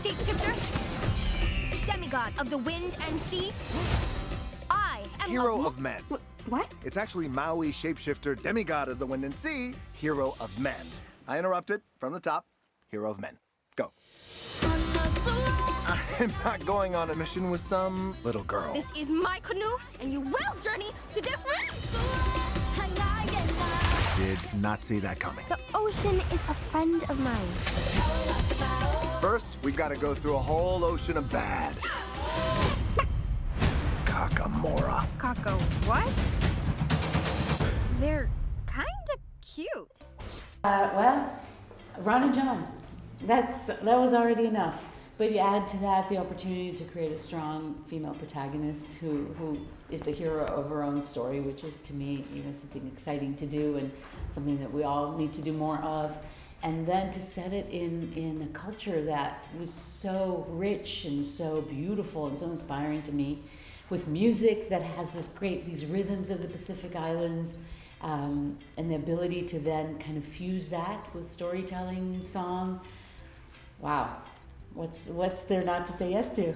shapeshifter, demigod of the wind and sea. I am Hero of men. What? It's actually Maui, shapeshifter, demigod of the wind and sea, hero of men. I interrupted from the top. Hero of men. Go. I'm not going on a mission with some little girl. This is my canoe, and you will journey to different. Did not see that coming. The ocean is a friend of mine. First, we've got to go through a whole ocean of bad. Kakamora. Kako, what? They're kinda cute. Well, Ron and John. That was already enough. But you add to that the opportunity to create a strong female protagonist who is the hero of her own story, which is, to me, something exciting to do and something that we all need to do more of. And then to set it in a culture that was so rich and so beautiful and so inspiring to me, with music that has these rhythms of the Pacific Islands, and the ability to then kind of fuse that with storytelling, song. Wow. What's there not to say yes to?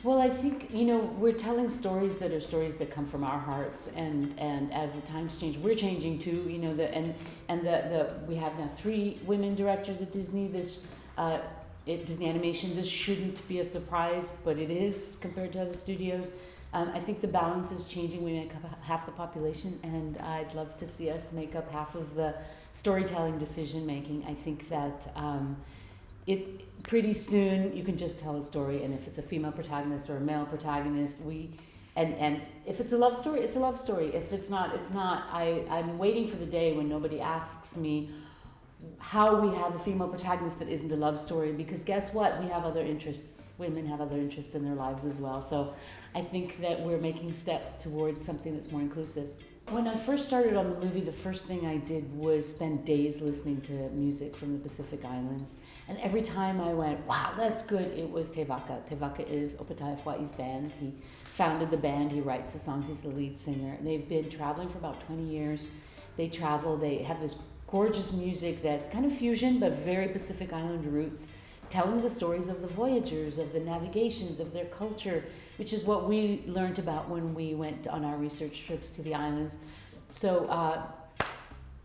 Well, I think, we're telling stories that are stories that come from our hearts, and as the times change, we're changing too. We have now 3 women directors at Disney. At Disney Animation, this shouldn't be a surprise, but it is compared to other studios. I think the balance is changing. We make up half the population, and I'd love to see us make up half of the storytelling decision making. I think that pretty soon you can just tell a story, and if it's a female protagonist or a male protagonist, and if it's a love story, it's a love story. If it's not, it's not. I'm waiting for the day when nobody asks me how we have a female protagonist that isn't a love story, because guess what? We have other interests. Women have other interests in their lives as well. So I think that we're making steps towards something that's more inclusive. When I first started on the movie, the first thing I did was spend days listening to music from the Pacific Islands. And every time I went, wow, that's good, it was Te Waka. Te Waka is Opetaia Hawaii's band. He founded the band, he writes the songs, he's the lead singer. And they've been traveling for about 20 years. They travel, they have this gorgeous music that's kind of fusion, but very Pacific Island roots, telling the stories of the voyagers, of the navigations, of their culture, which is what we learned about when we went on our research trips to the islands. So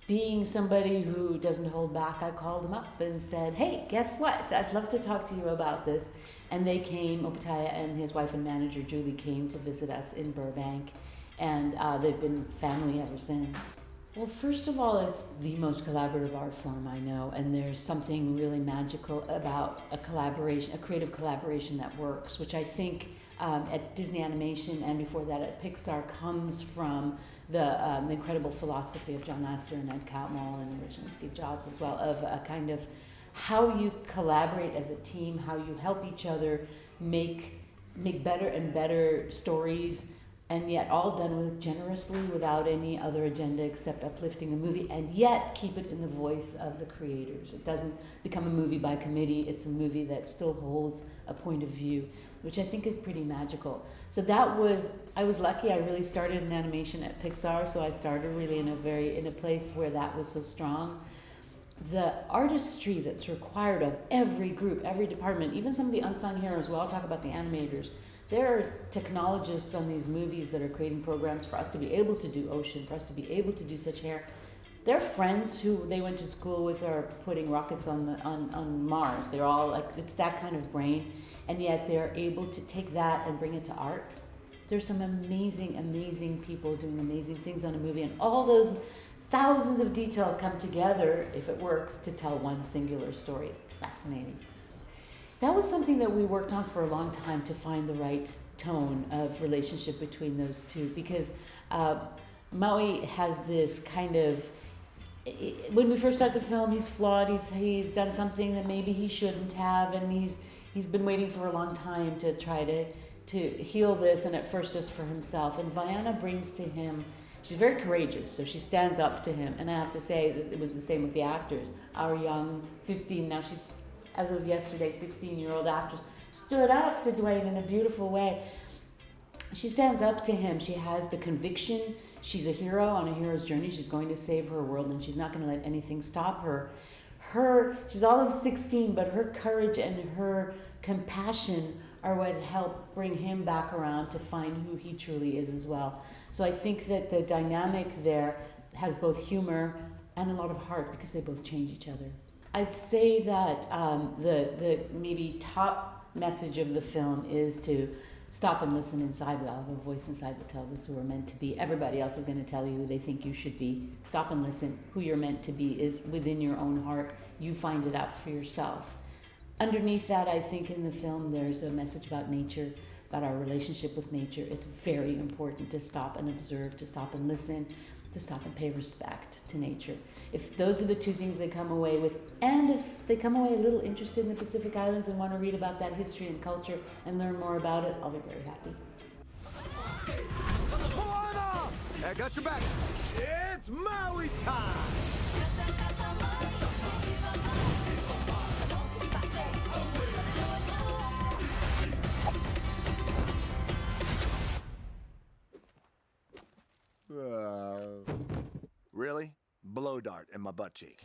being somebody who doesn't hold back, I called them up and said, hey, guess what? I'd love to talk to you about this. And they came, Opetaia and his wife and manager, Julie, came to visit us in Burbank, and they've been family ever since. Well, first of all, it's the most collaborative art form I know, and there's something really magical about a creative collaboration that works, which I think at Disney Animation and before that at Pixar comes from the incredible philosophy of John Lasseter and Ed Catmull and originally Steve Jobs as well, of a kind of how you collaborate as a team, how you help each other make better and better stories, and yet all done generously without any other agenda except uplifting a movie, and yet keep it in the voice of the creators. It doesn't become a movie by committee, it's a movie that still holds a point of view, which I think is pretty magical. So I was lucky, I really started in animation at Pixar, so I started really in a place where that was so strong. The artistry that's required of every group, every department, even some of the unsung heroes, well, I'll talk about the animators. There are technologists on these movies that are creating programs for us to be able to do ocean, for us to be able to do such hair. Their friends who they went to school with are putting rockets on Mars. They're all like, it's that kind of brain, and yet they're able to take that and bring it to art. There's some amazing, amazing people doing amazing things on a movie, and all those thousands of details come together, if it works, to tell one singular story. It's fascinating. That was something that we worked on for a long time, to find the right tone of relationship between those two, because Maui has this kind of, when we first start the film, he's flawed, he's done something that maybe he shouldn't have, and he's been waiting for a long time to try to heal this, and at first just for himself. And Vaiana brings to him, she's very courageous, so she stands up to him, and I have to say, it was the same with the actors. Our young 15, now she's, as of yesterday, 16-year-old actress, stood up to Dwayne in a beautiful way. She stands up to him. She has the conviction. She's a hero on a hero's journey. She's going to save her world, and she's not going to let anything stop her. She's all of 16, but her courage and her compassion are what help bring him back around to find who he truly is as well. So I think that the dynamic there has both humor and a lot of heart because they both change each other. I'd say that the maybe top message of the film is to stop and listen inside. We all have a voice inside that tells us who we're meant to be. Everybody else is going to tell you who they think you should be. Stop and listen. Who you're meant to be is within your own heart. You find it out for yourself. Underneath that, I think in the film there's a message about nature, about our relationship with nature. It's very important to stop and observe, to stop and listen, to stop and pay respect to nature. If those are the two things they come away with, and if they come away a little interested in the Pacific Islands and want to read about that history and culture and learn more about it, I'll be very happy. Moana! I got your back. It's Maui time! Really? Blow dart in my butt cheek.